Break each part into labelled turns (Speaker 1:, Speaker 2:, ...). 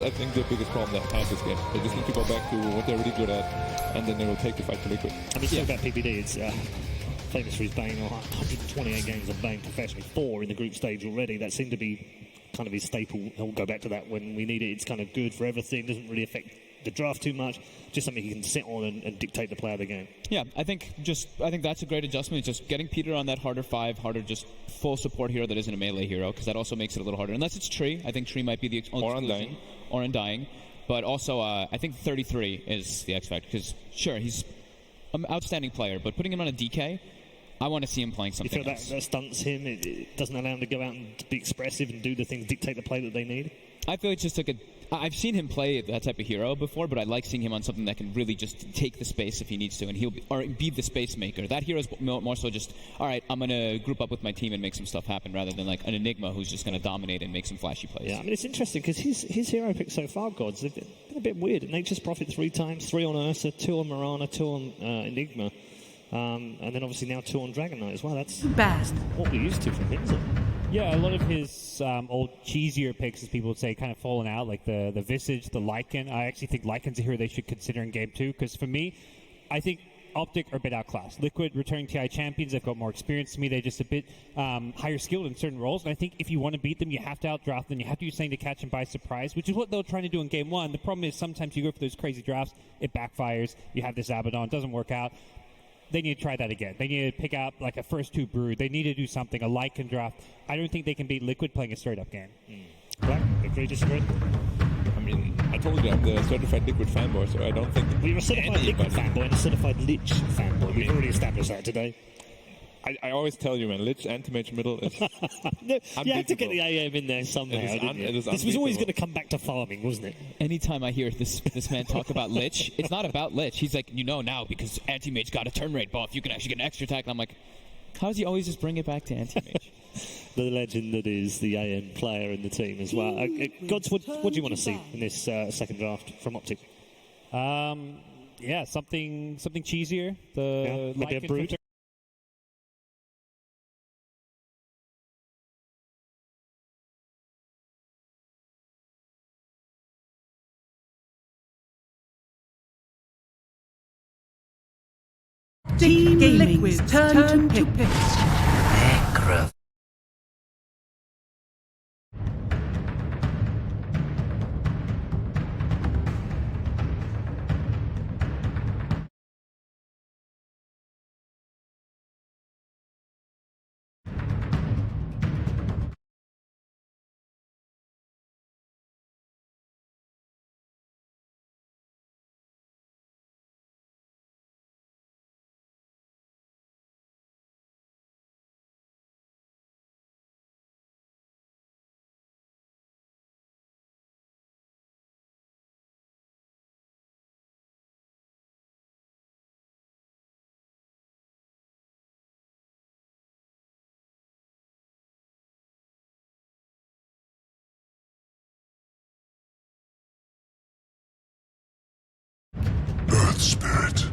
Speaker 1: I think the biggest problem they have this game. They just need to go back to what they're really good at, and then they will take the fight to Liquid.
Speaker 2: I mean, talk about PPD, it's famous for his Bane, 128 games of Bane professionally, 4 in the group stage already. That seemed to be kind of his staple. He'll go back to that when we need it. It's kind of good for everything, doesn't really affect the draft too much, just something he can sit on and dictate the play of the game.
Speaker 3: Yeah, I think that's a great adjustment. Just getting Peter on that harder 5, harder just full support hero that isn't a melee hero, because that also makes it a little harder. Unless it's Tree, I think Tree might be the
Speaker 1: or Undying.
Speaker 3: Or Undying. But also, I think 33 is the X factor, because sure, he's an outstanding player, but putting him on a DK, I want to see him playing something
Speaker 2: else. You feel that stunts him? It doesn't allow him to go out and be expressive and do the things, dictate the play that they need?
Speaker 3: I feel it's just like I've seen him play that type of hero before, but I like seeing him on something that can really just take the space if he needs to, and he'll be the space maker. That hero's more so just, all right, I'm going to group up with my team and make some stuff happen, rather than like an Enigma who's just going to dominate and make some flashy plays.
Speaker 2: Yeah, I mean, it's interesting because his hero picks so far, Gods, they've been a bit weird. Nature's Prophet 3 times, 3 on Ursa, 2 on Mirana, 2 on Enigma, and then obviously now 2 on Dragon Knight as well. That's what we're used to from him, isn't it?
Speaker 4: Yeah, a lot of his old cheesier picks, as people would say, kind of fallen out, like the Visage, the Lycan. I actually think Lycan's a hero they should consider in Game 2, because for me, I think OpTic are a bit outclassed. Liquid, returning TI champions, they've got more experience to me. They're just a bit higher skilled in certain roles, and I think if you want to beat them, you have to outdraft them. You have to do something to catch them by surprise, which is what they were trying to do in Game 1. The problem is sometimes you go for those crazy drafts, it backfires, you have this Abaddon, it doesn't work out. They need to try that again. They need to pick out like a first 2 Brood. They need to do something, a Lycan draft. I don't think they can beat Liquid playing a straight-up game.
Speaker 2: Black, agree, disagree?
Speaker 1: I mean, I told you I'm the certified Liquid fanboy, so I don't think...
Speaker 2: Well, you're a certified Liquid fanboy and a certified Lich fanboy. We've already established that today.
Speaker 1: I always tell you, man, Lich Anti-Mage middle is
Speaker 2: no, you had to get the AM in there somehow, This was always going to come back to farming, wasn't it?
Speaker 3: Anytime I hear this man talk about Lich, it's not about Lich. He's like, you know now, because Anti-Mage got a turn rate buff, you can actually get an extra attack. And I'm like, how does he always just bring it back to Anti-Mage?
Speaker 2: The legend that is the AM player in the team as well. Gods, what do you want to see in this second draft from OpTic?
Speaker 4: Yeah, something cheesier.
Speaker 2: Maybe a Brood.
Speaker 5: Team Liquid's turn to pick.
Speaker 6: Earth Spirit.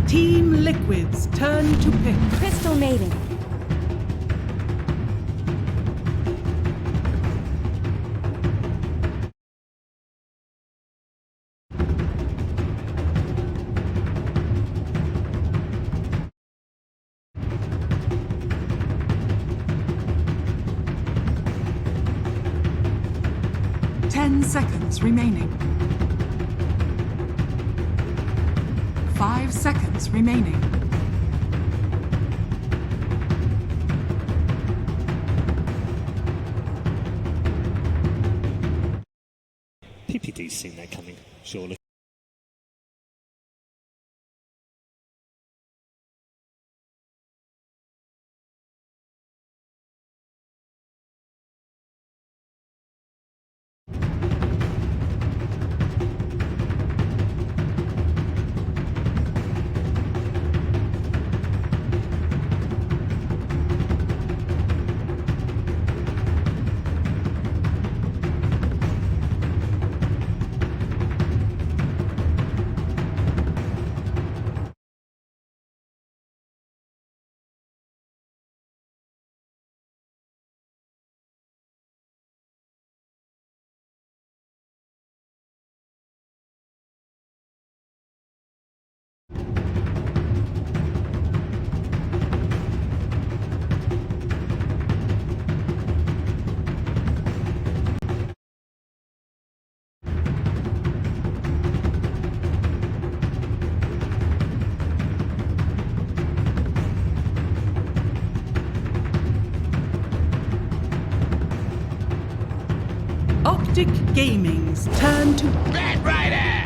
Speaker 6: Team Liquid's turn to pick.
Speaker 5: Crystal Maiden.
Speaker 6: 10 seconds remaining. 5 seconds remaining.
Speaker 2: PPD's seen that coming, surely.
Speaker 6: OpTic Gaming's turn to
Speaker 7: Red Rider!